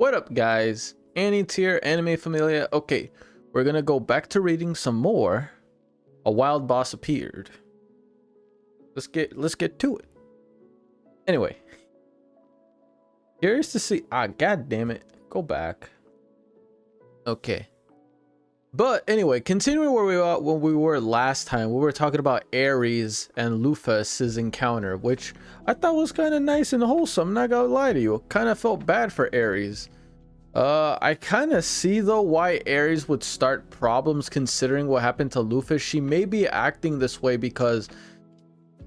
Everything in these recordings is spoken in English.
What up, guys? Annie tier, Anime Familia. Okay, we're gonna go back to reading some more. A wild boss appeared. Let's get to it. Anyway, curious to see. God damn it! Go back. Okay. But anyway, continuing where we were when we were last time, we were talking about Ares and Lufus's encounter, which I thought was kind of nice and wholesome. I'm not gonna lie to you, kind of felt bad for Ares. I kind of see though why Ares would start problems considering what happened to Lufus. She may be acting this way because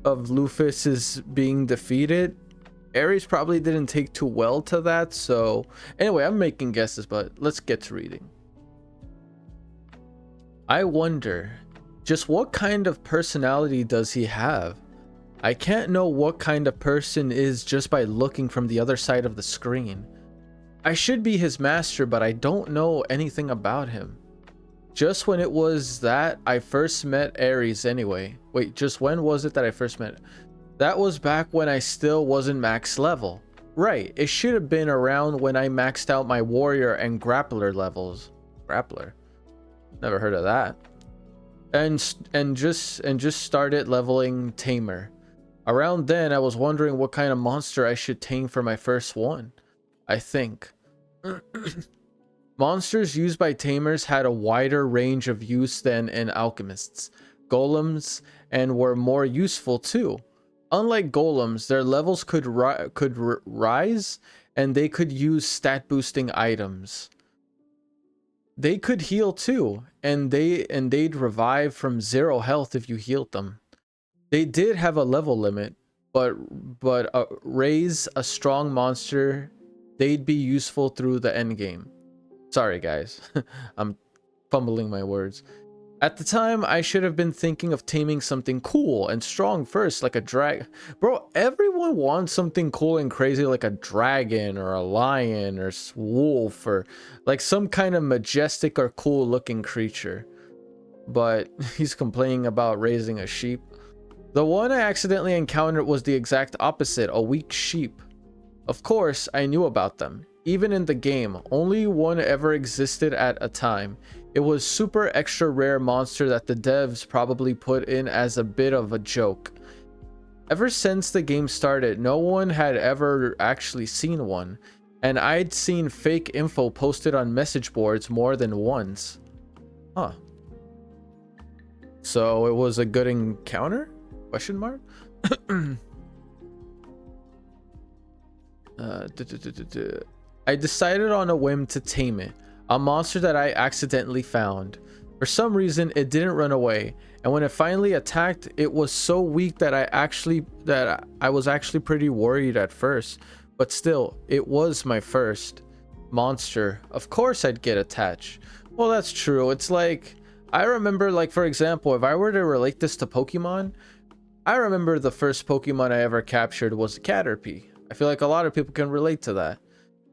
of Lufus's being defeated. Ares probably didn't take too well to that. So anyway, I'm making guesses, but let's get to reading. I wonder, just what kind of personality does he have? I can't know what kind of person is just by looking from the other side of the screen. I should be his master, but I don't know anything about him. Just when it was that I first met Ares anyway. Wait, just when was it that I first met? That was back when I still wasn't max level. Right, it should have been around when I maxed out my warrior and grappler levels. Grappler? Never heard of that. And just started leveling tamer. Around then I was wondering what kind of monster I should tame for my first one. I think monsters used by tamers had a wider range of use than in alchemists, golems, and were more useful too. Unlike golems, their levels could rise, and they could use stat boosting items. They could heal too, and they'd revive from 0 health if you healed them. They did have a level limit, but raise a strong monster, they'd be useful through the end game. Sorry guys, I'm fumbling my words. At the time, I should have been thinking of taming something cool and strong first, like a drag. Bro, everyone wants something cool and crazy like a dragon or a lion or wolf or like some kind of majestic or cool looking creature. But he's complaining about raising a sheep. The one I accidentally encountered was the exact opposite, a weak sheep. Of course, I knew about them. Even in the game, only one ever existed at a time. It was super extra rare monster that the devs probably put in as a bit of a joke. Ever since the game started, no one had ever actually seen one, and I'd seen fake info posted on message boards more than once. Huh. So it was a good encounter? Question mark? I decided on a whim to tame it. A monster that I accidentally found. For some reason, it didn't run away, and when it finally attacked, it was so weak that I was actually pretty worried at first. But still, it was my first monster. Of course I'd get attached. Well, that's true. It's like, I remember, like, for example, if I were to relate this to Pokemon, I remember the first Pokemon I ever captured was a Caterpie. I feel like a lot of people can relate to that.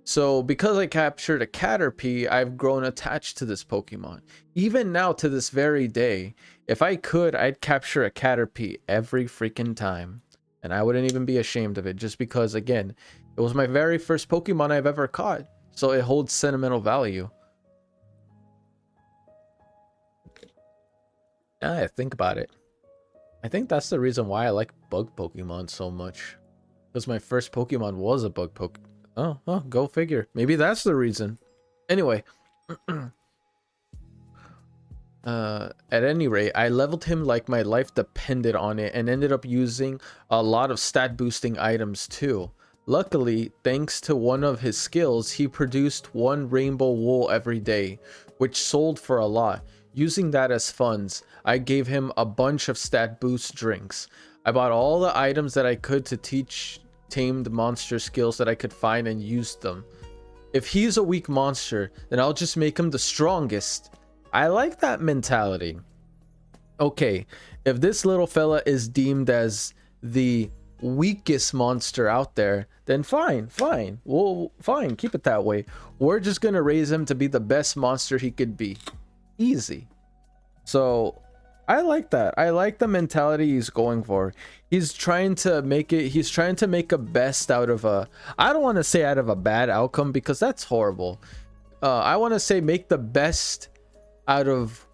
So because I captured a Caterpie, I've grown attached to this Pokemon. Even now to this very day, if I could, I'd capture a Caterpie every freaking time. And I wouldn't even be ashamed of it, just because, again, it was my very first Pokemon I've ever caught. So it holds sentimental value. Yeah, think about it. I think that's the reason why I like bug Pokemon so much. Because my first Pokemon was a bug Pokemon. Oh, go figure. Maybe that's the reason. Anyway. At any rate, I leveled him like my life depended on it and ended up using a lot of stat boosting items too. Luckily, thanks to one of his skills, he produced 1 rainbow wool every day, which sold for a lot. Using that as funds, I gave him a bunch of stat boost drinks. I bought all the items that I could to teach tamed monster skills that I could find and used them. If he's a weak monster, then I'll just make him the strongest. I like that mentality. Okay, if this little fella is deemed as the weakest monster out there, then fine. Well, fine, keep it that way. We're just gonna raise him to be the best monster he could be. Easy. So I like that. I like the mentality he's going for. He's trying to make it, he's trying to make a best out of a, I don't want to say out of a bad outcome because that's horrible. I want to say make the best out of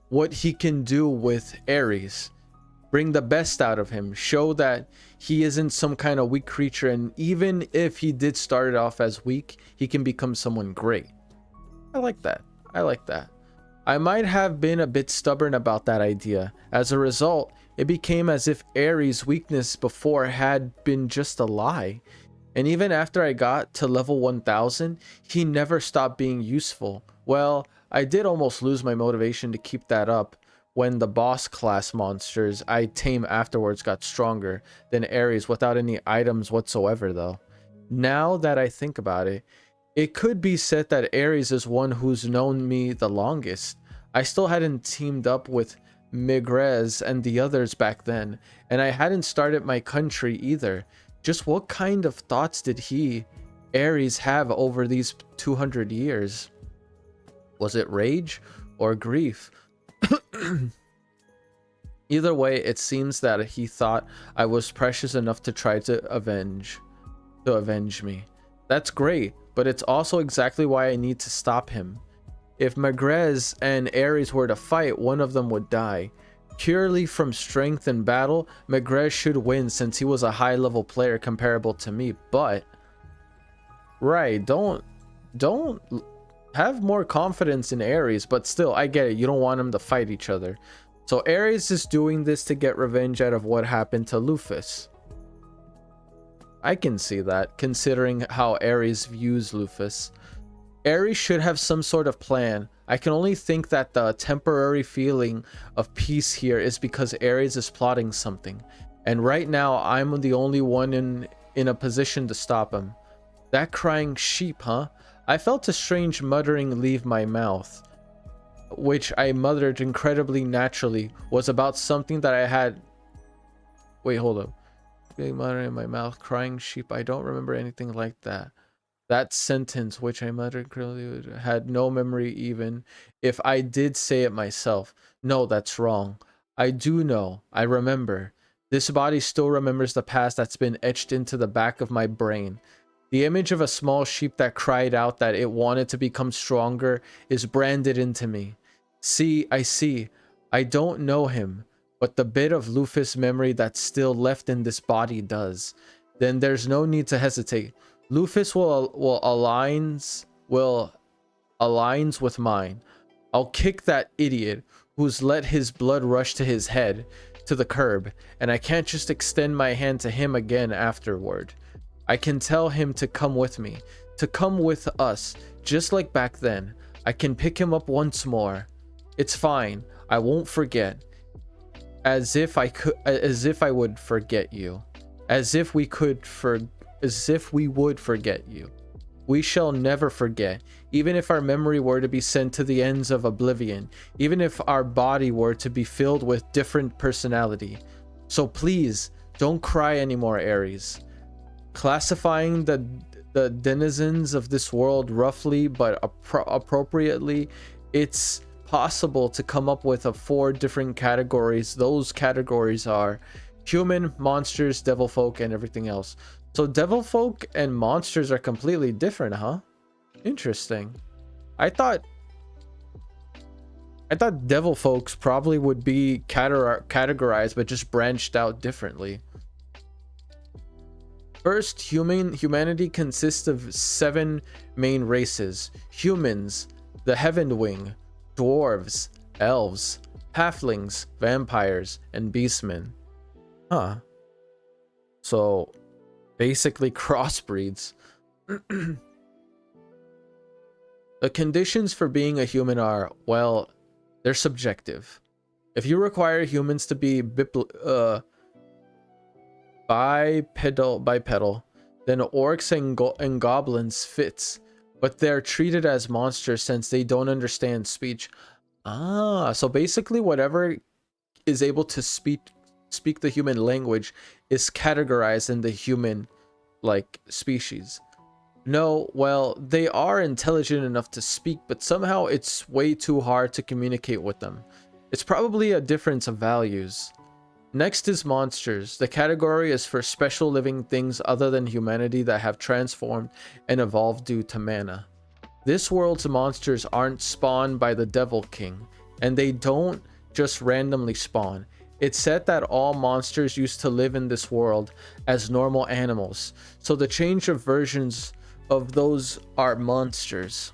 what he can do with Ares. Bring the best out of him. Show that he isn't some kind of weak creature, and even if he did start it off as weak, he can become someone great. I like that. I like that. I might have been a bit stubborn about that idea. As a result, it became as if Ares' weakness before had been just a lie. And even after I got to level 1000, he never stopped being useful. Well, I did almost lose my motivation to keep that up when the boss class monsters I tame afterwards got stronger than Ares without any items whatsoever though. Now that I think about it, it could be said that Ares is one who's known me the longest. I still hadn't teamed up with Migrez and the others back then, and I hadn't started my country either. Just what kind of thoughts did Ares, have over these 200 years? Was it rage or grief? Either way, it seems that he thought I was precious enough to try to avenge me. That's great, but it's also exactly why I need to stop him. If Migrez and Ares were to fight, one of them would die. Purely from strength in battle, Migrez should win since he was a high-level player comparable to me, but... Right, don't have more confidence in Ares, but still, I get it. You don't want them to fight each other. So Ares is doing this to get revenge out of what happened to Lufus. I can see that, considering how Ares views Lufus. Ares should have some sort of plan. I can only think that the temporary feeling of peace here is because Ares is plotting something. And right now, I'm the only one in a position to stop him. That crying sheep, huh? I felt a strange muttering leave my mouth, which I muttered incredibly naturally, was about something that I had... Wait, hold up. Big muttering in my mouth, crying sheep. I don't remember anything like that. That sentence, which I muttered clearly, had no memory even if I did say it myself. No, that's wrong. I do know. I remember. This body still remembers the past that's been etched into the back of my brain. The image of a small sheep that cried out that it wanted to become stronger is branded into me. See, I see. I don't know him, but the bit of Lufus memory that's still left in this body does. Then there's no need to hesitate. Lufus will aligns with mine. I'll kick that idiot who's let his blood rush to his head to the curb, and I can't just extend my hand to him again afterward. I can tell him to come with me, to come with us, just like back then. I can pick him up once more. It's fine. I won't forget. As if I would forget you. As if we would forget you. We shall never forget, even if our memory were to be sent to the ends of oblivion, even if our body were to be filled with different personality. So please, don't cry anymore, Ares. Classifying the denizens of this world roughly but appropriately, it's possible to come up with 4 different categories. Those categories are human, monsters, devil folk, and everything else. So devil folk and monsters are completely different, huh? Interesting. I thought devil folks probably would be categorized but just branched out differently. First, humanity consists of 7 main races. Humans, the Heavenwing, dwarves, elves, halflings, vampires, and beastmen. Huh. So, basically crossbreeds. The conditions for being a human are, well, they're subjective. If you require humans to be bipedal, then orcs and goblins fits, but they're treated as monsters since they don't understand speech. So basically whatever is able to speak the human language is categorized in the human species. No, well, they are intelligent enough to speak, but somehow it's way too hard to communicate with them, It's probably a difference of values. Next is monsters. The category is for special living things other than humanity that have transformed and evolved due to mana. This world's monsters aren't spawned by the Devil King, and they don't just randomly spawn. It's said that all monsters used to live in this world as normal animals, so the change of versions of those are monsters.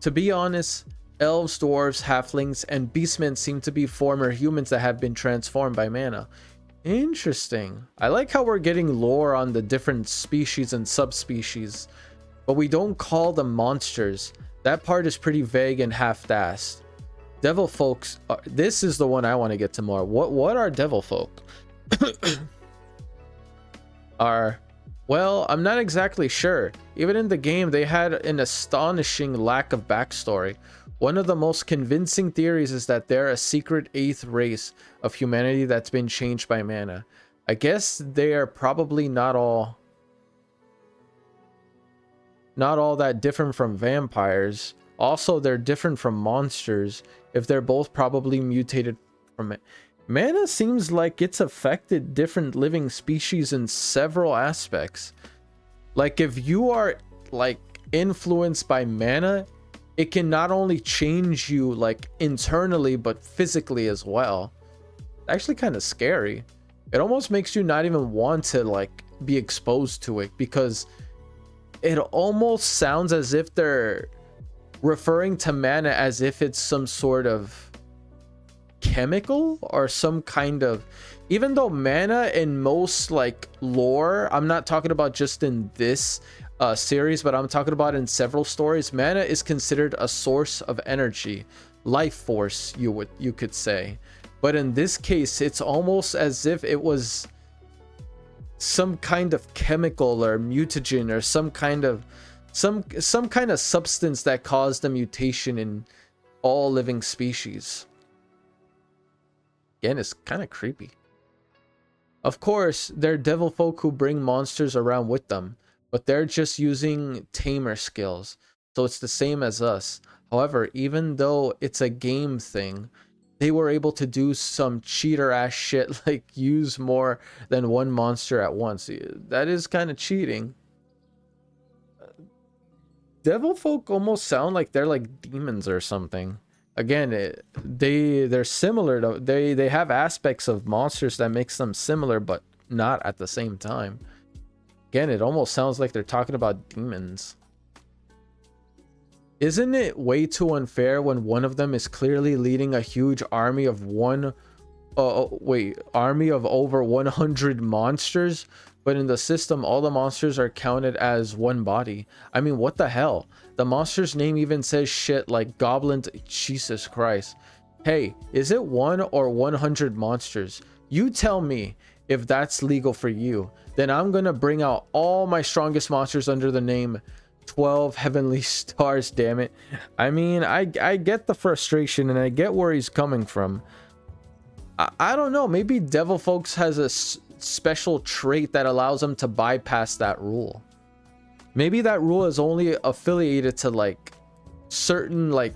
To be honest, elves, dwarves, halflings, and beastmen seem to be former humans that have been transformed by mana. Interesting. I like how we're getting lore on the different species and subspecies, but we don't call them monsters. That part is pretty vague and half-assed. Devil folks, this is the one I want to get to more. What are devil folk? Well, I'm not exactly sure. Even in the game, they had an astonishing lack of backstory. One of the most convincing theories is that they're a secret 8th race of humanity that's been changed by mana. I guess they are probably not all that different from vampires. Also, they're different from monsters if they're both probably mutated from it. Mana seems like it's affected different living species in several aspects. Like if you are like influenced by mana, it can not only change you like internally but physically as well. Actually kind of scary. It almost makes you not even want to like be exposed to it, because it almost sounds as if they're referring to mana as if it's some sort of chemical or some kind of, even though mana in most like lore, I'm not talking about just in this series, but I'm talking about in several stories, mana is considered a source of energy, life force, you could say. But in this case, it's almost as if it was some kind of chemical or mutagen or some kind of substance that caused a mutation in all living species. Again, it's kind of creepy. Of course, they're devil folk who bring monsters around with them, but they're just using tamer skills, so it's the same as us. However, even though it's a game thing, they were able to do some cheater ass shit like use more than one monster at once. That is kind of cheating. Devil folk almost sound like they're like demons or something. Again, they're similar to, they have aspects of monsters that makes them similar, but not at the same time. Again, it almost sounds like they're talking about demons. Isn't it way too unfair when one of them is clearly leading a huge army of army of over 100 monsters, but in the system all the monsters are counted as one body? I mean, what the hell? The monster's name even says shit like goblin. Jesus Christ. Hey, is it 1 or 100 monsters? You tell me. If that's legal for you, then I'm gonna bring out all my strongest monsters under the name 12 heavenly stars, damn it. I mean, I get the frustration and I get where he's coming from. I don't know, maybe devil folks has a special trait that allows them to bypass that rule. Maybe that rule is only affiliated to like certain like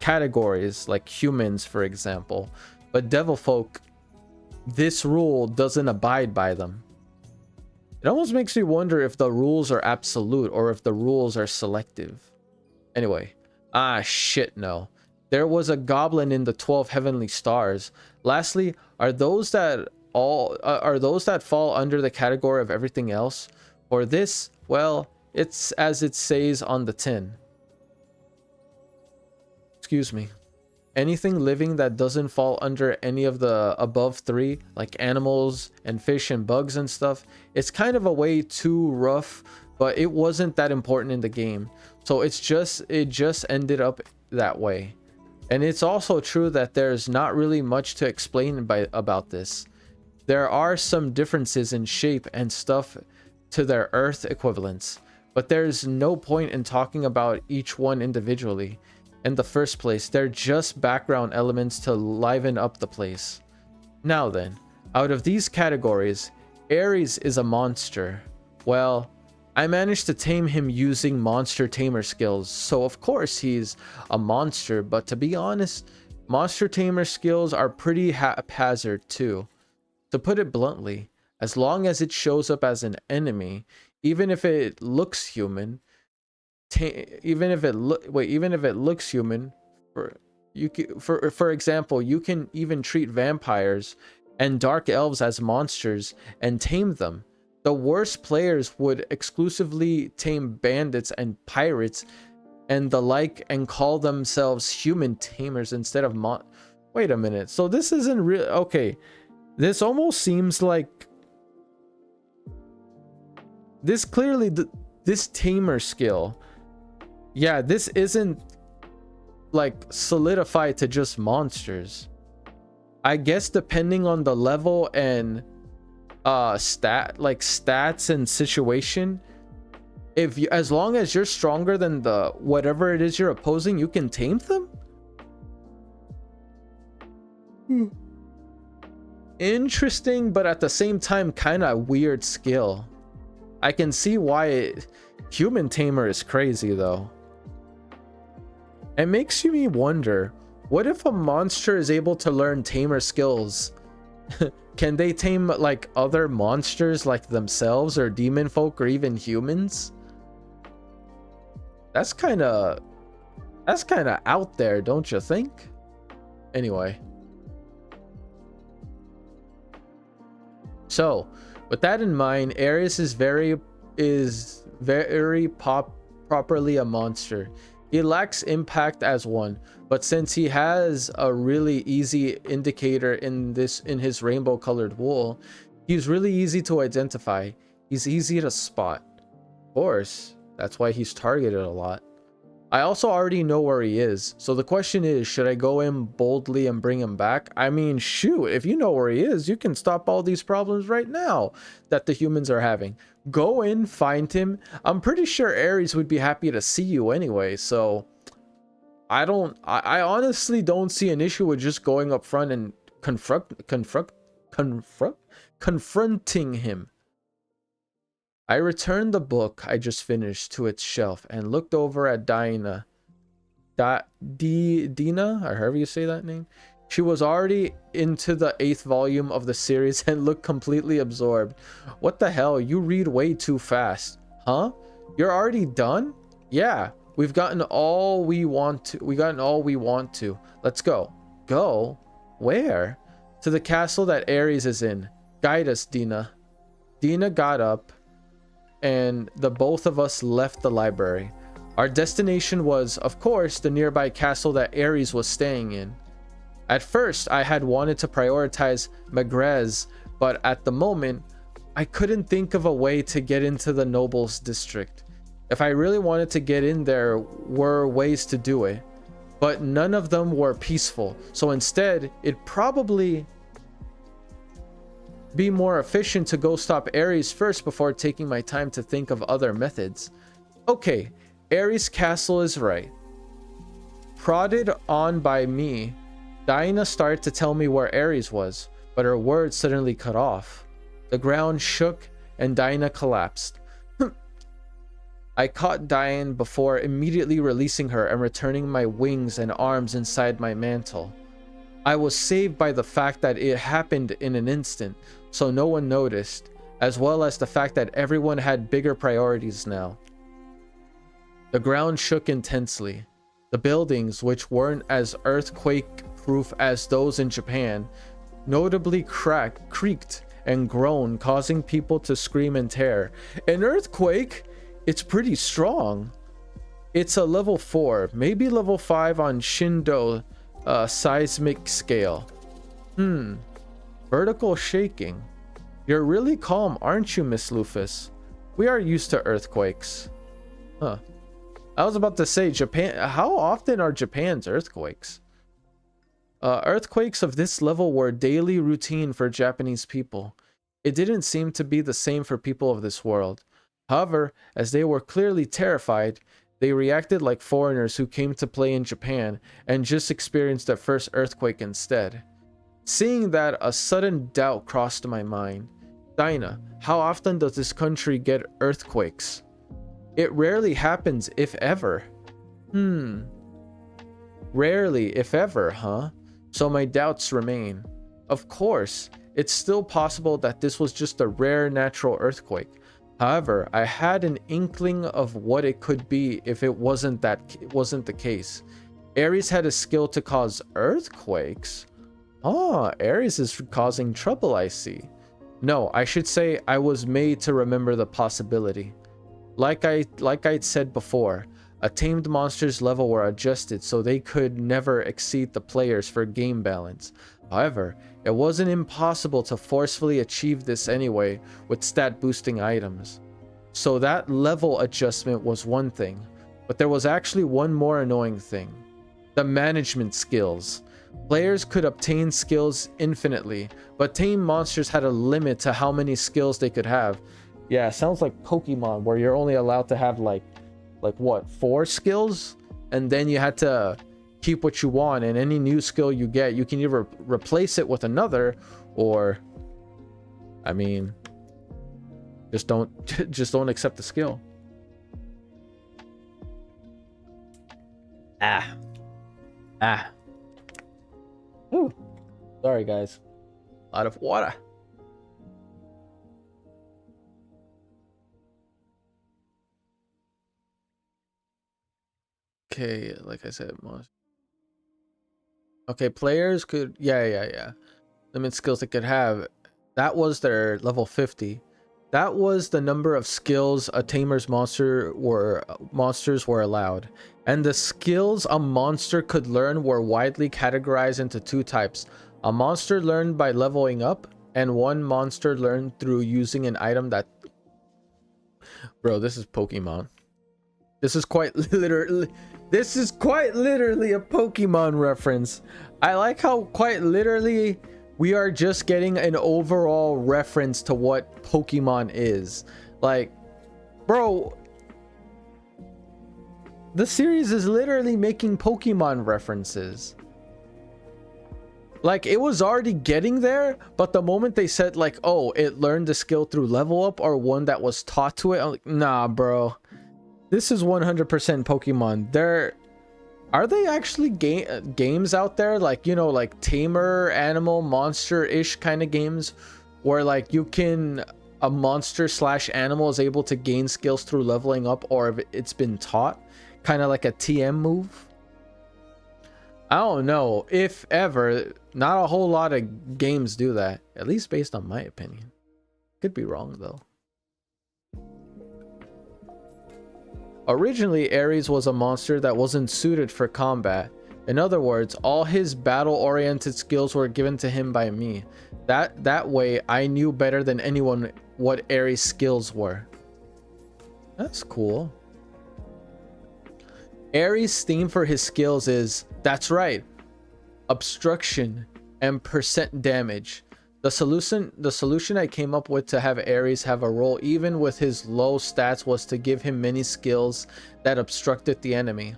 categories, like humans for example, but devil folk, this rule doesn't abide by them. It almost makes me wonder if the rules are absolute or if the rules are selective. Anyway, shit, no. There was a goblin in the 12 heavenly stars. Lastly, are those that fall under the category of everything else? Or this, well, it's as it says on the tin. Excuse me. Anything living that doesn't fall under any of the above 3, like animals and fish and bugs and stuff, it's kind of a way too rough, but it wasn't that important in the game. So it just ended up that way. And it's also true that there's not really much to explain about this. There are some differences in shape and stuff to their Earth equivalents, but there's no point in talking about each one individually. In the first place, they're just background elements to liven up the place. Now then, out of these categories, Ares is a monster. Well, I managed to tame him using monster tamer skills, so of course he's a monster, but to be honest, Monster tamer skills are pretty haphazard too. To put it bluntly, as long as it shows up as an enemy, even if it looks human, even if it looks human, for example, you can even treat vampires and dark elves as monsters and tame them. The worst players would exclusively tame bandits and pirates and the like and call themselves human tamers instead of wait a minute. So this isn't real. Okay. This almost seems like this clearly this tamer skill. Yeah, this isn't like solidified to just monsters. I guess depending on the level and stats and situation, if you, as long as you're stronger than the whatever it is you're opposing, you can tame them. Interesting, but at the same time kind of weird skill. I can see why human tamer is crazy though. It makes me wonder, what if a monster is able to learn tamer skills? Can they tame like other monsters like themselves or demon folk or even humans? That's kind of out there, don't you think? Anyway. So, with that in mind, Ares is very properly a monster. He lacks impact as one, but since he has a really easy indicator in his rainbow colored wool, he's really easy to identify. He's easy to spot. Of course, that's why he's targeted a lot. I also already know where he is, so the question is, should I go in boldly and bring him back? I mean, shoot, if you know where he is, you can stop all these problems right now that the humans are having. Go in, find him. I'm pretty sure Ares would be happy to see you anyway, so I honestly don't see an issue with just going up front and confronting him. I returned the book I just finished to its shelf and looked over at Dina, or however you say that name. She was already into the 8th volume of the series and looked completely absorbed. What the hell? You read way too fast. Huh? You're already done? Yeah, we've gotten all we want to. Let's go. Go? Where? To the castle that Ares is in. Guide us, Dina. Dina got up and the both of us left the library. Our destination was, of course, the nearby castle that Ares was staying in. At first, I had wanted to prioritize Magrez, but at the moment, I couldn't think of a way to get into the nobles district. If I really wanted to get in, there were ways to do it, but none of them were peaceful. So instead, it'd probably be more efficient to go stop Ares first before taking my time to think of other methods. Okay, Ares Castle is right. Prodded on by me, Dinah started to tell me where Ares was, but her words suddenly cut off. The ground shook and Dinah collapsed. I caught Diane before immediately releasing her and returning my wings and arms inside my mantle. I was saved by the fact that it happened in an instant, so no one noticed, as well as the fact that everyone had bigger priorities now. The ground shook intensely. The buildings, which weren't as earthquake-proof as those in Japan, notably creaked and groaned, causing people to scream in terror. An earthquake? It's pretty strong. It's a level 4, maybe level 5 on Shindo seismic scale. Vertical shaking. You're really calm, aren't you, Miss Lufus? We are used to earthquakes. Huh. I was about to say, Japan. How often are Japan's earthquakes? Earthquakes of this level were daily routine for Japanese people. It didn't seem to be the same for people of this world. However, as they were clearly terrified, they reacted like foreigners who came to play in Japan and just experienced their first earthquake instead. Seeing that, a sudden doubt crossed my mind. Dinah, how often does this country get earthquakes? It rarely happens, if ever. Rarely, if ever, huh? So my doubts remain. Of course, it's still possible that this was just a rare natural earthquake. However, I had an inkling of what it could be if it wasn't the case. Ares had a skill to cause earthquakes. Ah, Ares is causing trouble, I see. No, I should say I was made to remember the possibility. Like I'd said before, a tamed monster's level were adjusted so they could never exceed the players for game balance. However, it wasn't impossible to forcefully achieve this anyway with stat boosting items. So that level adjustment was one thing, but there was actually one more annoying thing. The management skills. Players could obtain skills infinitely, but tame monsters had a limit to how many skills they could have. Yeah, sounds like Pokemon, where you're only allowed to have like what, 4 skills, and then you had to keep what you want, and any new skill you get, you can either replace it with another, or I mean, just don't accept the skill. Ooh. Sorry guys, a lot of water. Okay, like I said, most. Okay, players could, yeah. Limit skills they could have. That was their level 50. That was the number of skills a tamer's monsters were allowed. And the skills a monster could learn were widely categorized into 2 types. A monster learned by leveling up, and one monster learned through using an item that... Bro, this is Pokemon. This is quite literally a Pokemon reference. I like how quite literally we are just getting an overall reference to what Pokemon is. Like, bro, the series is literally making Pokemon references. Like, it was already getting there, but the moment they said like, oh, it learned the skill through level up, or one that was taught to it, I'm like, nah, bro. This is 100% Pokemon. Are they actually games out there, like, you know, like tamer, animal, monster-ish kind of games, where like a monster slash animal is able to gain skills through leveling up, or if it's been taught, kind of like a TM move? I don't know. If ever, not a whole lot of games do that, at least based on my opinion. Could be wrong though. Originally, Ares was a monster that wasn't suited for combat. In other words, all his battle-oriented skills were given to him by me. That way, I knew better than anyone what Ares' skills were. That's cool. Ares' theme for his skills is, that's right, obstruction and percent damage. The solution I came up with to have Ares have a role even with his low stats was to give him many skills that obstructed the enemy.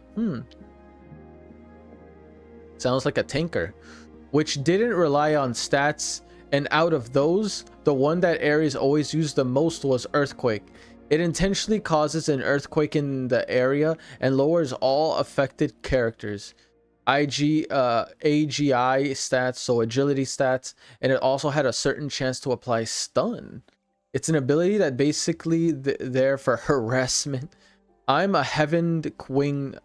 Sounds like a tanker, which didn't rely on stats, and out of those, the one that Ares always used the most was Earthquake. It intentionally causes an earthquake in the area and lowers all affected characters. AGI stats, so agility stats, and it also had a certain chance to apply stun. It's an ability that basically there for harassment. I'm a heavened wing,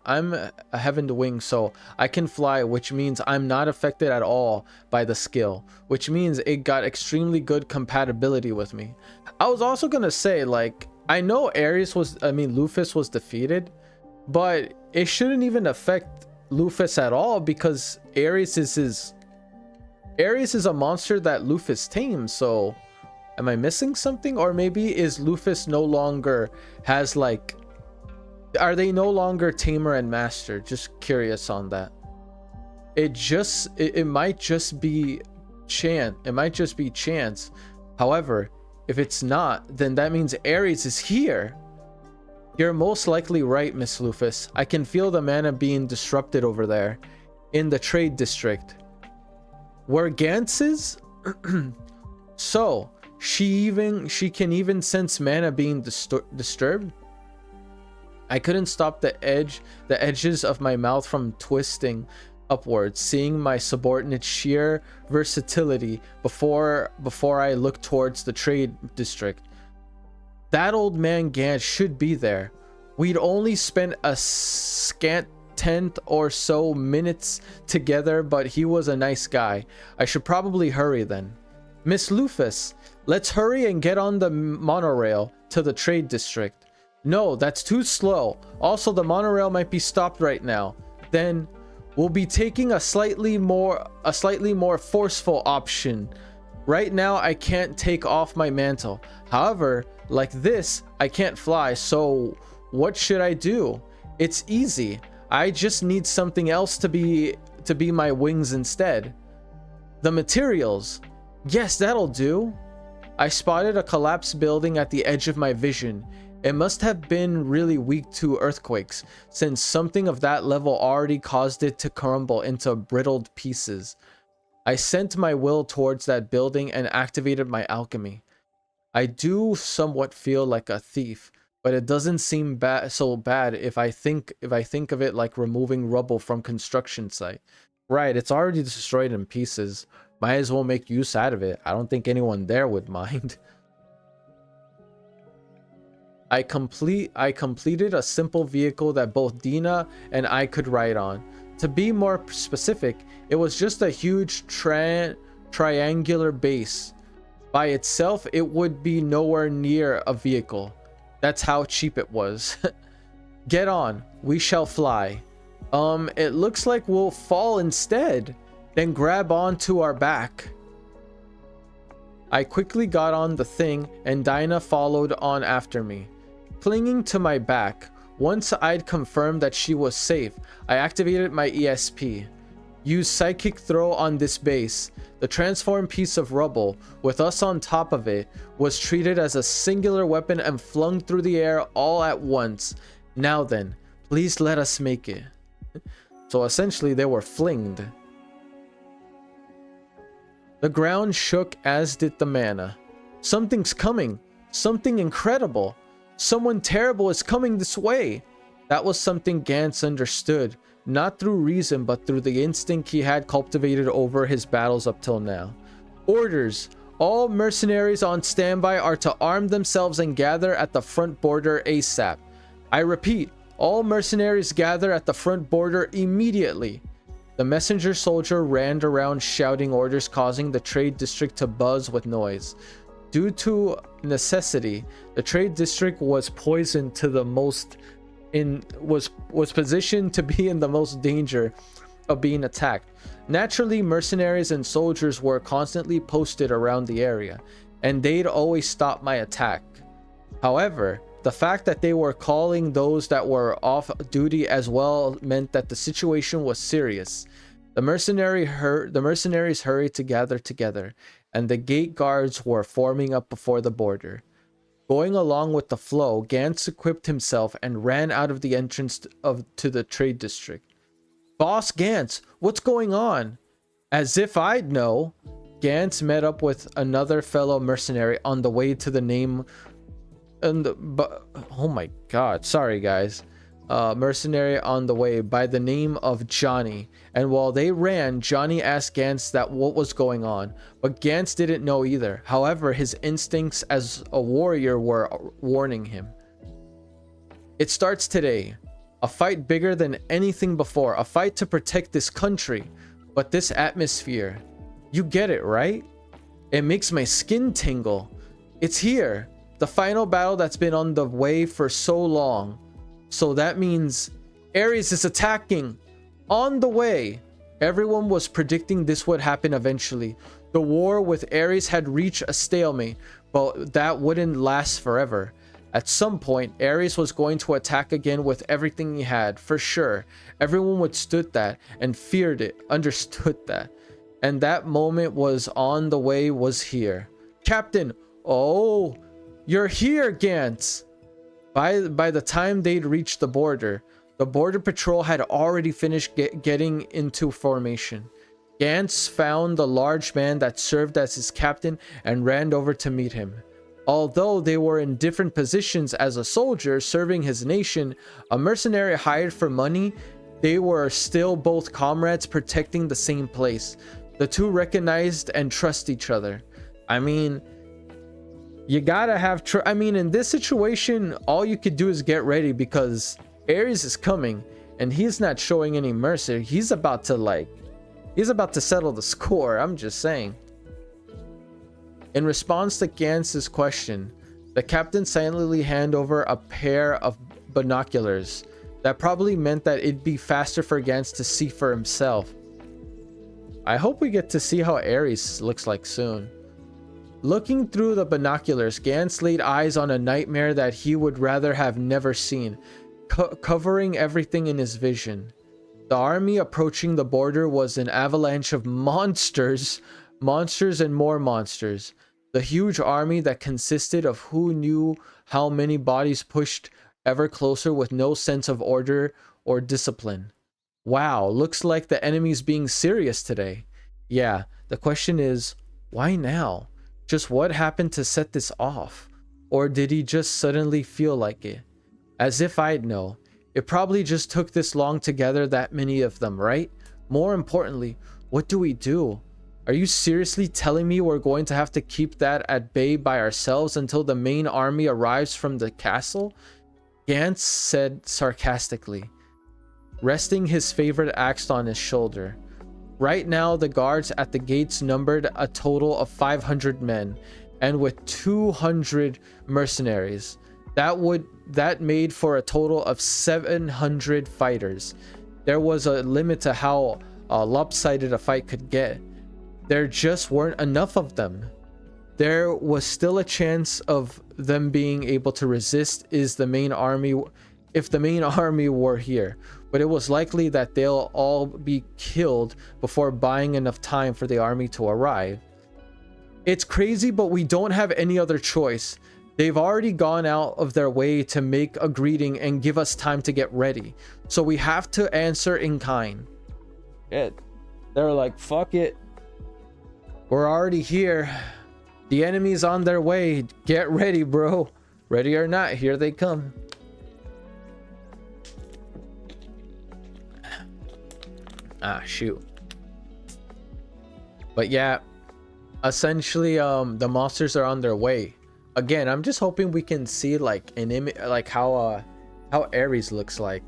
so I can fly, which means I'm not affected at all by the skill, which means it got extremely good compatibility with me. I was also gonna say, like, I know Luffus was defeated, but it shouldn't even affect Luffus at all, because Ares is a monster that Luffus tames. So am I missing something? Or maybe is Luffus no longer has, like, are they no longer tamer and master? Just curious on that. It might just be chance. However, if it's not, then that means Ares is here. You're most likely right, Miss Luffus. I can feel the mana being disrupted over there in the trade district. Where Gantz is? So, she can even sense mana being disturbed? I couldn't stop the edges of my mouth from twisting upwards, seeing my subordinate's sheer versatility before I looked towards the trade district. That old man Gant should be there. We'd only spent a scant 10 or so minutes together, but he was a nice guy. I should probably hurry then. Miss Lufus, let's hurry and get on the monorail to the trade district. No, that's too slow. Also, the monorail might be stopped right now. Then we'll be taking a slightly more forceful option. Right now, I can't take off my mantle. However, like this, I can't fly. So what should I do? It's easy. I just need something else to be my wings instead. The materials. Yes, that'll do. I spotted a collapsed building at the edge of my vision. It must have been really weak to earthquakes, since something of that level already caused it to crumble into brittled pieces. I sent my will towards that building and activated my alchemy. I do somewhat feel like a thief, but it doesn't seem so bad if I think of it like removing rubble from construction site. Right, it's already destroyed in pieces. Might as well make use out of it. I don't think anyone there would mind. I completed a simple vehicle that both Dina and I could ride on. To be more specific, it was just a huge triangular base. By itself, it would be nowhere near a vehicle. That's how cheap it was. Get on, we shall fly. It looks like we'll fall instead. Then grab onto our back. I quickly got on the thing and Dinah followed on after me. Clinging to my back, once I'd confirmed that she was safe, I activated my ESP. Use Psychic Throw on this base. The transformed piece of rubble, with us on top of it, was treated as a singular weapon and flung through the air all at once. Now then, please let us make it. So essentially they were flinged. The ground shook, as did the mana. Something's coming. Something incredible. Someone terrible is coming this way. That was something Gantz understood, not through reason, but through the instinct he had cultivated over his battles up till now. Orders. All mercenaries on standby are to arm themselves and gather at the front border ASAP. I repeat, all mercenaries gather at the front border immediately. The messenger soldier ran around shouting orders, causing the trade district to buzz with noise. Due to necessity, the trade district was poisoned to the most was positioned to be in the most danger of being attacked. Naturally, mercenaries and soldiers were constantly posted around the area, and they'd always stop my attack. However, the fact that they were calling those that were off duty as well meant that the situation was serious. The mercenaries hurried to gather together, and the gate guards were forming up before the border. Going along with the flow, Gantz equipped himself and ran out of the entrance to the trade district. Boss Gantz, what's going on? As if I'd know. Gantz met up with another fellow mercenary on the way to the name oh my god, sorry guys. Mercenary on the way by the name of Johnny, and while they ran, Johnny asked Gantz that what was going on, but Gantz didn't know either. However, his instincts as a warrior were warning him. It starts today. A fight bigger than anything before, a fight to protect this country, but this atmosphere. You get it, right? It makes my skin tingle. It's here. The final battle that's been on the way for so long. So that means Ares is attacking. On the way. Everyone was predicting this would happen eventually. The war with Ares had reached a stalemate, but that wouldn't last forever. At some point, Ares was going to attack again with everything he had, for sure. Everyone withstood that and feared it, understood that. And that moment was on the way, was here. Captain, oh, you're here, Gantz. By the time they'd reached the border patrol had already finished getting into formation. Gantz found the large man that served as his captain and ran over to meet him. Although they were in different positions as a soldier serving his nation, a mercenary hired for money, they were still both comrades protecting the same place. The two recognized and trust each other. I mean, you gotta have I mean, in this situation, all you could do is get ready because Ares is coming and he's not showing any mercy. He's about to settle the score. I'm just saying. In response to Gantz's question, the captain silently handed over a pair of binoculars. That probably meant that it'd be faster for Gantz to see for himself. I hope we get to see how Ares looks like soon. Looking through the binoculars, Gantz laid eyes on a nightmare that he would rather have never seen, covering everything in his vision. The army approaching the border was an avalanche of monsters and more monsters. The huge army that consisted of who knew how many bodies pushed ever closer with no sense of order or discipline. Wow, looks like the enemy's being serious today. Yeah, the question is, why now? Just what happened to set this off? Or did he just suddenly feel like it? As if I'd know. It probably just took this long to gather that many of them, right? More importantly, what do we do? Are you seriously telling me we're going to have to keep that at bay by ourselves until the main army arrives from the castle? Gantz said sarcastically, resting his favorite axe on his shoulder. Right now, the guards at the gates numbered a total of 500 men, and with 200 mercenaries, that made for a total of 700 fighters. There was a limit to how lopsided a fight could get. There just weren't enough of them. There was still a chance of them being able to resist if the main army were here, but it was likely that they'll all be killed before buying enough time for the army to arrive. It's crazy, but we don't have any other choice. They've already gone out of their way to make a greeting and give us time to get ready, so we have to answer in kind. They're like, fuck it. We're already here. The enemy's on their way. Get ready, bro. Ready or not, here they come. Ah, shoot. But yeah, essentially, the monsters are on their way. Again, I'm just hoping we can see like an image, like how Ares looks like.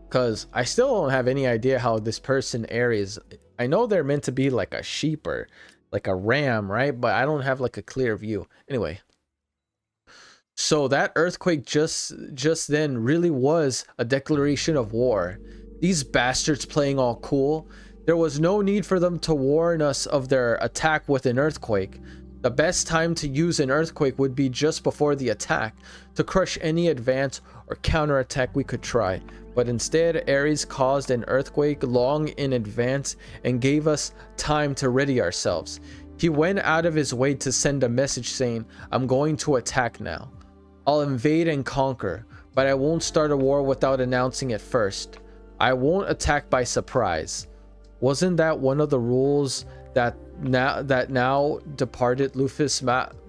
Cause I still don't have any idea how this person Ares. I know they're meant to be like a sheep or like a ram, right? But I don't have like a clear view. Anyway. So that earthquake just then really was a declaration of war. These bastards playing all cool. There was no need for them to warn us of their attack with an earthquake. The best time to use an earthquake would be just before the attack, to crush any advance or counterattack we could try. But instead, Ares caused an earthquake long in advance and gave us time to ready ourselves. He went out of his way to send a message saying, "I'm going to attack now. I'll invade and conquer, but I won't start a war without announcing it first. I won't attack by surprise." Wasn't that one of the rules that now departed Lufus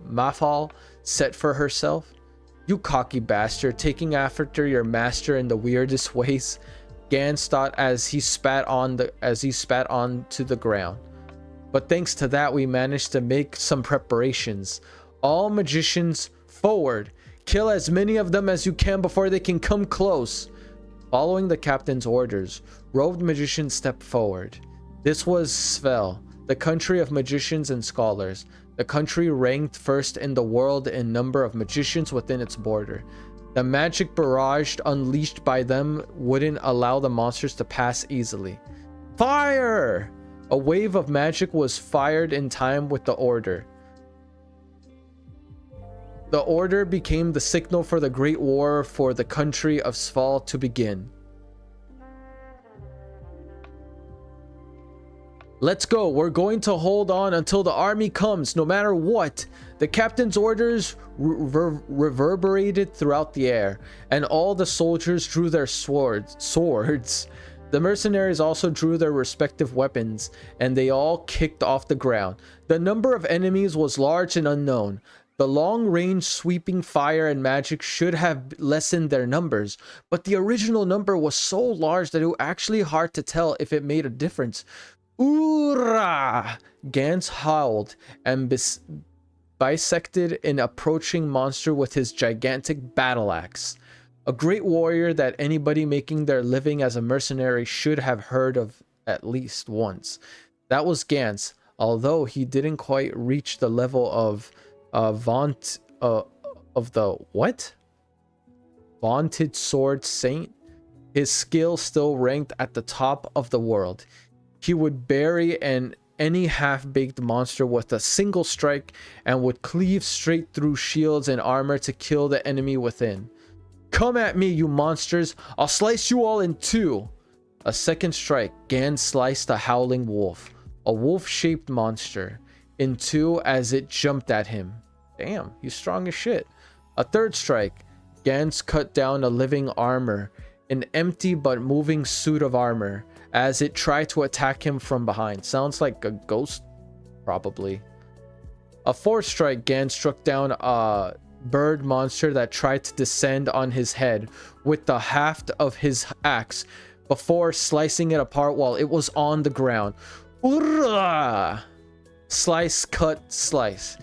Mafal set for herself? You cocky bastard, taking after your master in the weirdest ways, Gantz thought as he spat onto the ground. But thanks to that, we managed to make some preparations. All magicians forward. Kill as many of them as you can before they can come close. Following the captain's orders, robed magicians stepped forward. This was Svel, the country of magicians and scholars. The country ranked first in the world in number of magicians within its border. The magic barrage unleashed by them wouldn't allow the monsters to pass easily. Fire! A wave of magic was fired in time with the order. The order became the signal for the great war for the country of Sval to begin. Let's go. We're going to hold on until the army comes, no matter what. The captain's orders reverberated throughout the air, and all the soldiers drew their swords. The mercenaries also drew their respective weapons, and they all kicked off the ground. The number of enemies was large and unknown. The long-range sweeping fire and magic should have lessened their numbers, but the original number was so large that it was actually hard to tell if it made a difference. Oorah! Gans howled and bisected an approaching monster with his gigantic battle axe. A great warrior that anybody making their living as a mercenary should have heard of at least once. That was Gans, although he didn't quite reach the level of vaunted sword saint. His skill still ranked at the top of the world. He would bury any half-baked monster with a single strike and would cleave straight through shields and armor to kill the enemy within. Come at me, you monsters! I'll slice you all in two! A second strike, Gans sliced a howling wolf, a wolf-shaped monster, in two as it jumped at him. Damn, he's strong as shit. A third strike, Gans cut down a living armor, an empty but moving suit of armor, as it tried to attack him from behind. Sounds like a ghost, probably. A fourth strike, Gans struck down a bird monster that tried to descend on his head with the haft of his axe before slicing it apart while it was on the ground. Urrah! Slice, cut, slice.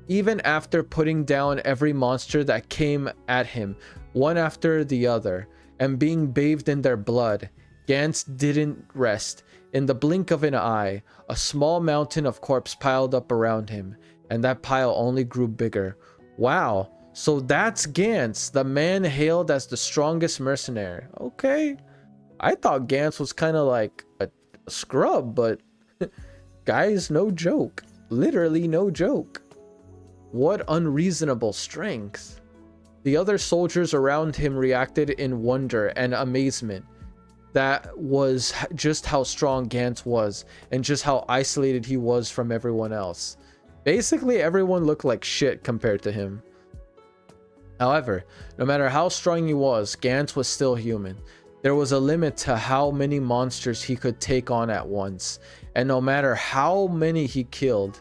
Even after putting down every monster that came at him, one after the other, and being bathed in their blood, Gans didn't rest. In the blink of an eye, a small mountain of corpse piled up around him, and that pile only grew bigger. Wow, so that's Gans, the man hailed as the strongest mercenary. Okay, I thought Gans was kind of like a scrub, but guys, no joke. Literally no joke. What unreasonable strength. The other soldiers around him reacted in wonder and amazement. That was just how strong Gans was, and just how isolated he was from everyone else. Basically, everyone looked like shit compared to him. However, no matter how strong he was, Gans was still human. There was a limit to how many monsters he could take on at once, and no matter how many he killed,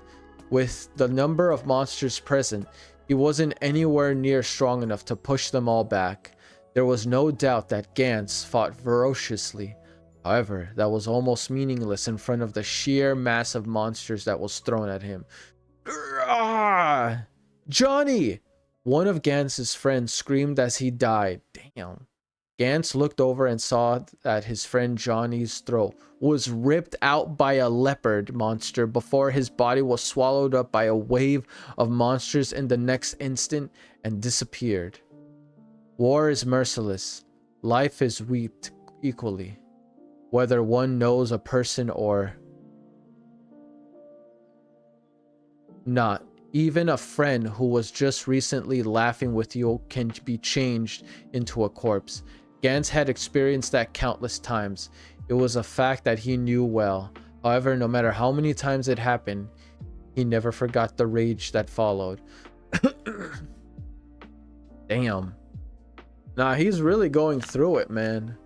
with the number of monsters present, he wasn't anywhere near strong enough to push them all back. There was no doubt that Gans fought ferociously. However, that was almost meaningless in front of the sheer mass of monsters that was thrown at him. Johnny! One of Gans's friends screamed as he died. Damn. Gans looked over and saw that his friend Johnny's throat was ripped out by a leopard monster before his body was swallowed up by a wave of monsters in the next instant and disappeared. War is merciless. Life is wept equally, whether one knows a person or not. Even a friend who was just recently laughing with you can be changed into a corpse. Gans had experienced that countless times. It was a fact that he knew well. However, no matter how many times it happened, he never forgot the rage that followed. Damn. Nah, he's really going through it, man.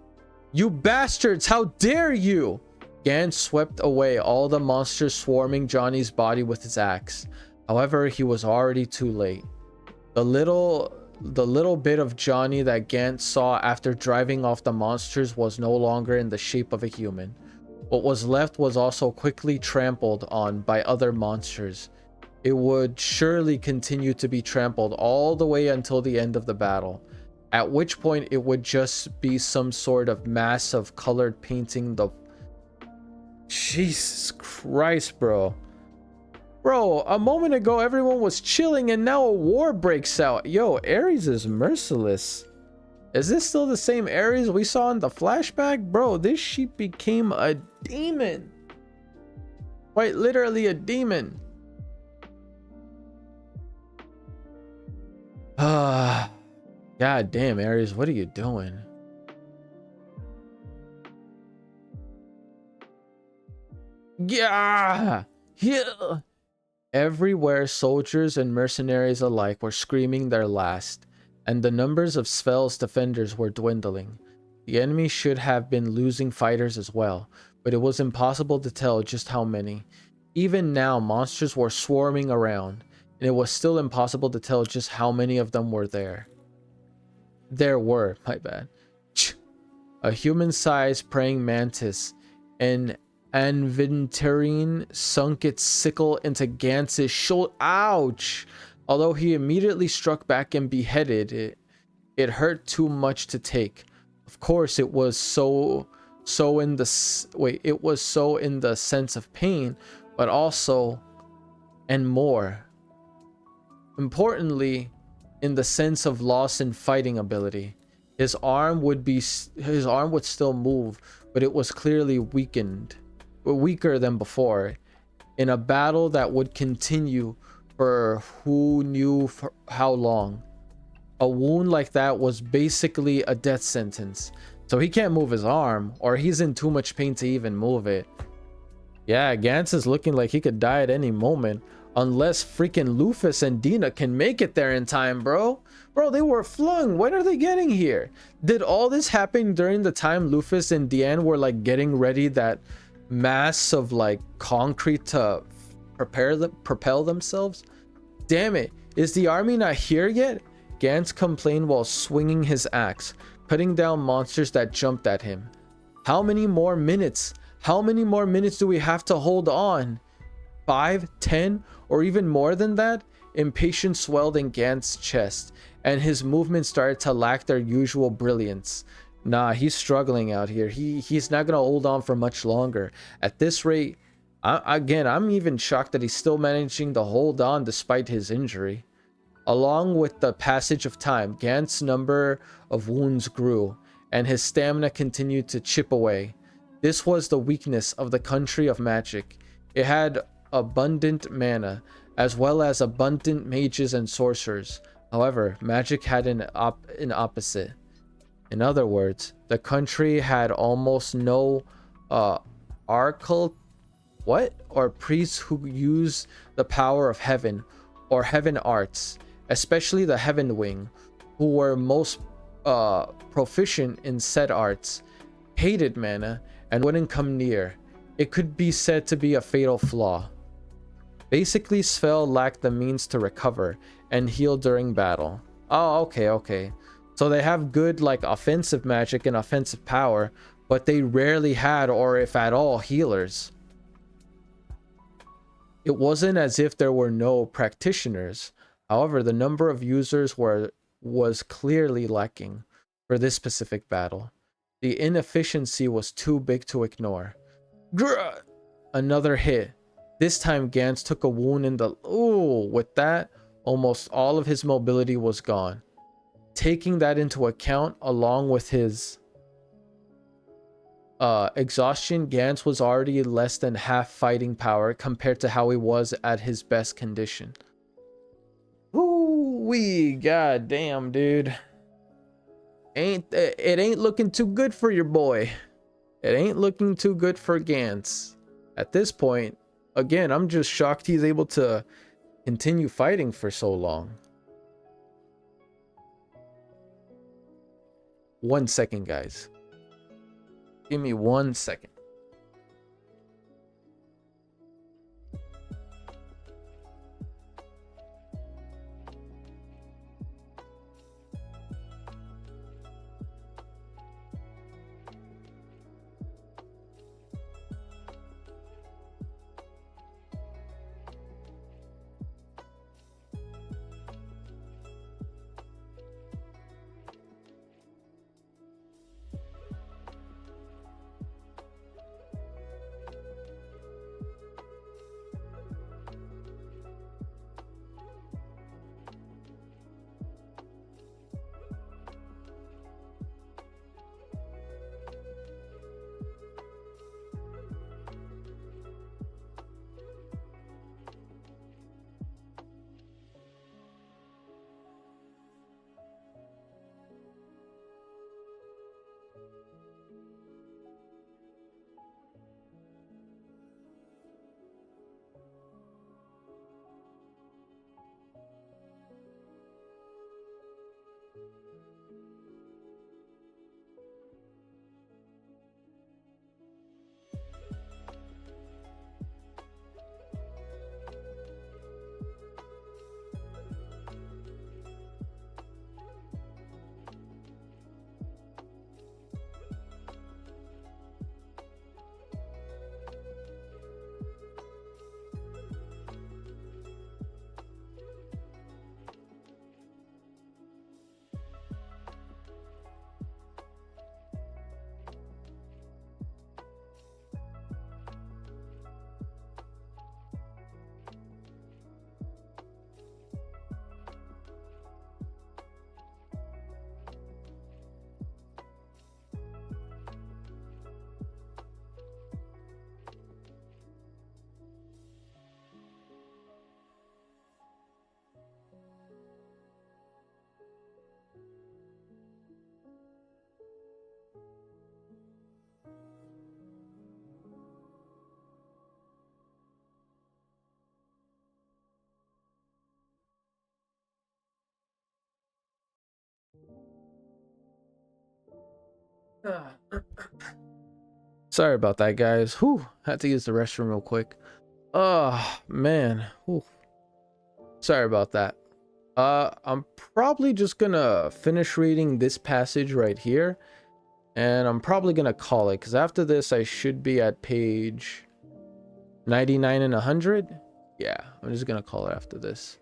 You bastards, how dare you! Gans swept away all the monsters swarming Johnny's body with his axe. However, he was already too late. The little bit of Johnny that Gans saw after driving off the monsters was no longer in the shape of a human. What was left was also quickly trampled on by other monsters. It would surely continue to be trampled all the way until the end of the battle, at which point it would just be some sort of mass of colored painting the... Jesus Christ, bro. Bro, a moment ago everyone was chilling and now a war breaks out. Yo, Ares is merciless. Is this still the same Ares we saw in the flashback? Bro, this sheep became a demon. Quite literally a demon. God damn, Ares, what are you doing? Yeah! Everywhere, soldiers and mercenaries alike were screaming their last, and the numbers of Svel's defenders were dwindling. The enemy should have been losing fighters as well, but it was impossible to tell just how many. Even now, monsters were swarming around. and it was still impossible to tell just how many of them were there. There were, my bad. A human-sized praying mantis, an Anventurine sunk its sickle into Gantz's shoulder. Ouch! Although he immediately struck back and beheaded it, it hurt too much to take. Of course, it was so in the sense of pain, but also and more importantly, in the sense of loss in fighting ability. His arm would still move, but it was clearly weaker than before, in a battle that would continue for who knew for how long. A wound like that was basically a death sentence. So he can't move his arm, or he's in too much pain to even move it. Yeah, Gantz is looking like he could die at any moment. Unless freaking Lufus and Dina can make it there in time, bro. Bro, they were flung. When are they getting here? Did all this happen during the time Lufus and Diane were like getting ready that mass of like concrete to propel themselves? Damn it. Is the army not here yet? Gantz complained while swinging his axe, cutting down monsters that jumped at him. How many more minutes? How many more minutes do we have to hold on? 5, 10, or even more than that? Impatience swelled in Gantz's chest, and his movements started to lack their usual brilliance. Nah, he's struggling out here. He's not gonna hold on for much longer. At this rate, I'm even shocked that he's still managing to hold on despite his injury. Along with the passage of time, Gantz's number of wounds grew, and his stamina continued to chip away. This was the weakness of the country of magic. It had abundant mana, as well as abundant mages and sorcerers. However, magic had an opposite. In other words, the country had almost no or priests who use the power of heaven or heaven arts, especially the heaven wing, who were most proficient in said arts, hated mana and wouldn't come near. It could be said to be a fatal flaw. Basically, Svel lacked the means to recover and heal during battle. Oh, okay. So they have good like offensive magic and offensive power, but they rarely had, or if at all, healers. It wasn't as if there were no practitioners. However, the number of users was clearly lacking for this specific battle. The inefficiency was too big to ignore. Grr! Another hit. This time Gantz took a wound in the... Ooh, with that, almost all of his mobility was gone. Taking that into account, along with his exhaustion, Gantz was already less than half fighting power compared to how he was at his best condition. Ooh-wee, goddamn, dude. It ain't looking too good for your boy. It ain't looking too good for Gantz. At this point, again, I'm just shocked he's able to continue fighting for so long. 1 second, guys. Give me 1 second. Sorry about that, guys. Whew, had to use the restroom real quick. Oh man. Whew. Sorry about that. I'm probably just gonna finish reading this passage right here, and I'm probably gonna call it, because after this I should be at page 99 and 100. Yeah, I'm just gonna call it after this.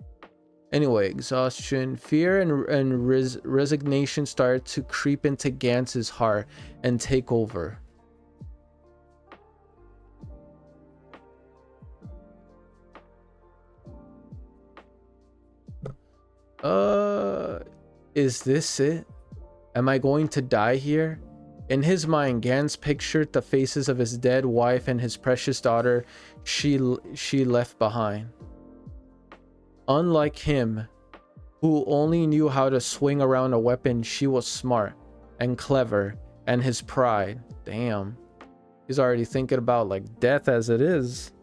Anyway, exhaustion, fear, and resignation started to creep into Gantz's heart and take over. Is this it? Am I going to die here? In his mind, Gantz pictured the faces of his dead wife and his precious daughter she left behind. Unlike him, who only knew how to swing around a weapon, she was smart and clever, and his pride. Damn. He's already thinking about like death as it is.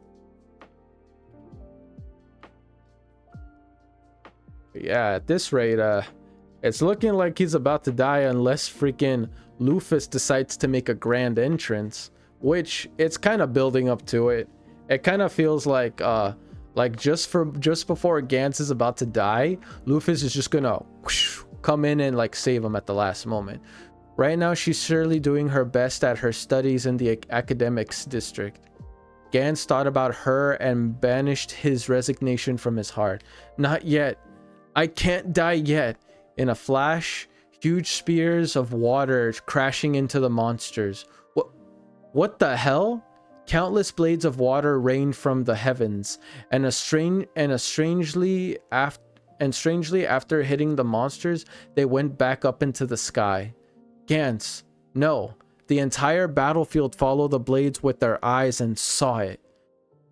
But yeah, at this rate, it's looking like he's about to die unless freaking Lufus decides to make a grand entrance, which it's kind of building up to it. It kind of feels like just before Gantz is about to die, Lufus is just gonna come in and like save him at the last moment. Right now, she's surely doing her best at her studies in the academics district. Gantz thought about her and banished his resignation from his heart. Not yet. I can't die yet. In a flash, huge spears of water crashing into the monsters. What the hell? Countless blades of water rained from the heavens, and strangely after hitting the monsters, they went back up into the sky. Gantz, no. The entire battlefield followed the blades with their eyes and saw it.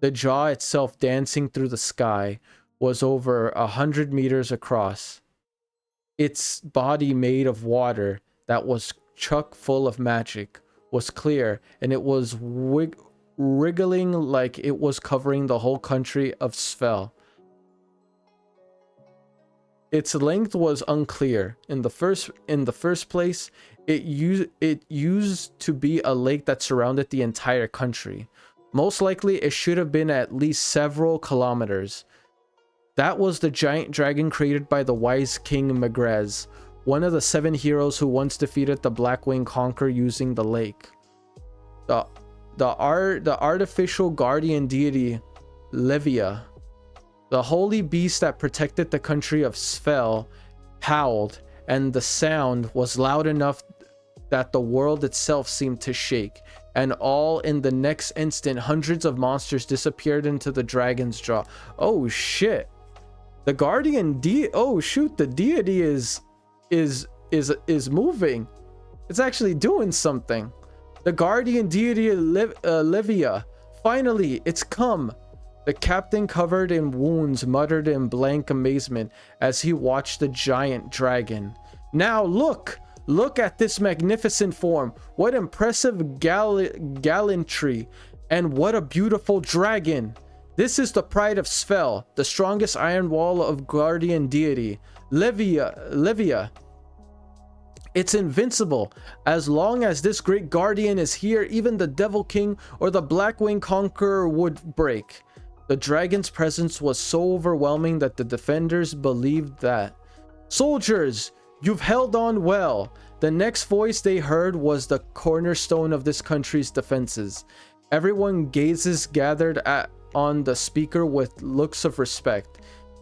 The jaw itself, dancing through the sky, was over 100 meters across. Its body, made of water that was chock full of magic, was clear, and it was wriggling like it was covering the whole country of Svel. Its length was unclear. In the first place, it used to be a lake that surrounded the entire country. Most likely, it should have been at least several kilometers. That was the giant dragon created by the wise King Megrez, one of the 7 heroes who once defeated the Blackwing Conqueror using the lake. The artificial guardian deity Levia, the holy beast that protected the country of Svel, howled, and the sound was loud enough that the world itself seemed to shake, and all in the next instant hundreds of monsters disappeared into the dragon's jaw. Oh shit. The guardian oh shoot, the deity is moving. It's actually doing something. The guardian deity Levia, finally, it's come. The captain, covered in wounds, muttered in blank amazement as he watched the giant dragon. Now look at this magnificent form. What impressive gallantry, and what a beautiful dragon. This is the pride of Svel, the strongest iron wall of guardian deity, Levia. It's invincible. As long as this great guardian is here, even the Devil King or the Blackwing Conqueror would break. The dragon's presence was so overwhelming that the defenders believed that. Soldiers, you've held on well. The next voice they heard was the cornerstone of this country's defenses. Everyone gazes gathered on the speaker with looks of respect.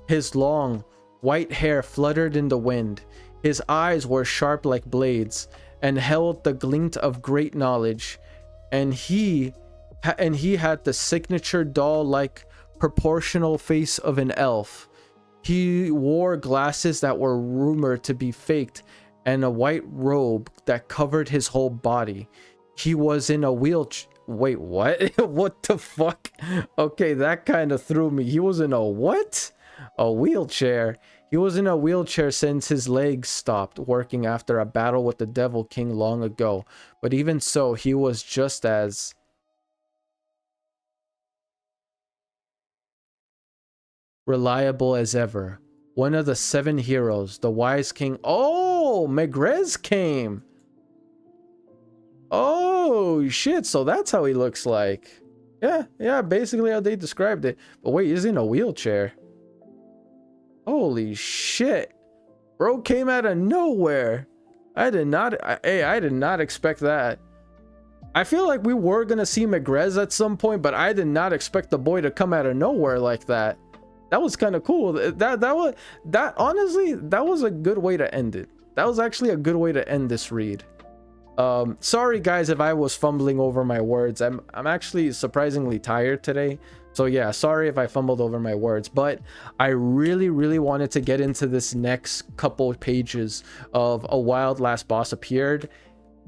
His long, white hair fluttered in the wind. His eyes were sharp like blades and held the glint of great knowledge. And he had the signature doll-like proportional face of an elf. He wore glasses that were rumored to be faked and a white robe that covered his whole body. He was in a wheelchair. Wait, what? What the fuck? Okay, that kind of threw me. He was in a what? A wheelchair. He was in a wheelchair since his legs stopped working after a battle with the Devil King long ago. But even so, he was just as reliable as ever. One of the 7 heroes, the wise king. Oh, Megrez came. Oh shit, so that's how he looks like. Yeah, basically how they described it. But wait, he's in a wheelchair. Holy shit. Bro came out of nowhere. I did not I did not expect that. I feel like we were gonna see Magrez at some point, but I did not expect the boy to come out of nowhere like that. That was kind of cool. That honestly, that was a good way to end it. That was actually a good way to end this read. Sorry guys if I was fumbling over my words. I'm actually surprisingly tired today. So yeah, sorry if I fumbled over my words, but I really wanted to get into this next couple pages of A Wild Last Boss Appeared.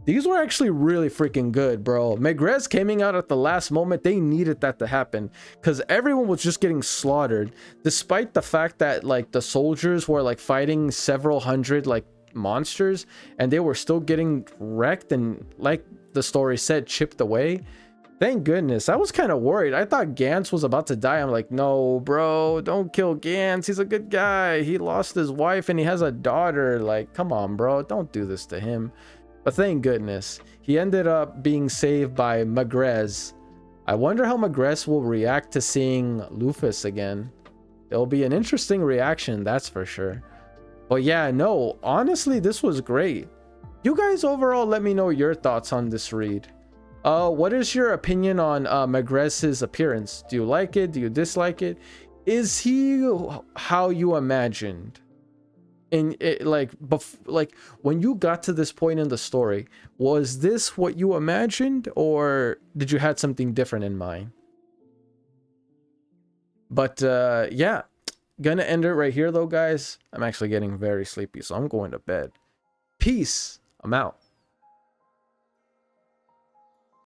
These were actually really freaking good, bro. Magrez coming out at the last moment. They needed that to happen because everyone was just getting slaughtered, despite the fact that like the soldiers were like fighting several hundred like monsters and they were still getting wrecked and, like the story said, chipped away. Thank goodness. I was kind of worried. I thought Gantz was about to die. I'm like, no bro, don't kill Gantz. He's a good guy. He lost his wife and he has a daughter. Like, come on bro, don't do this to him. But thank goodness he ended up being saved by Magrez. I wonder how Magrez will react to seeing Lufus again. It'll be an interesting reaction, that's for sure. But yeah, no, honestly, this was great. You guys overall let me know your thoughts on this read. What is your opinion on Magrez's appearance? Do you like it? Do you dislike it? Is he how you imagined? In it, like when you got to this point in the story, was this what you imagined or did you had something different in mind? But yeah, gonna end it right here though guys. I'm actually getting very sleepy, so I'm going to bed. Peace. I'm out.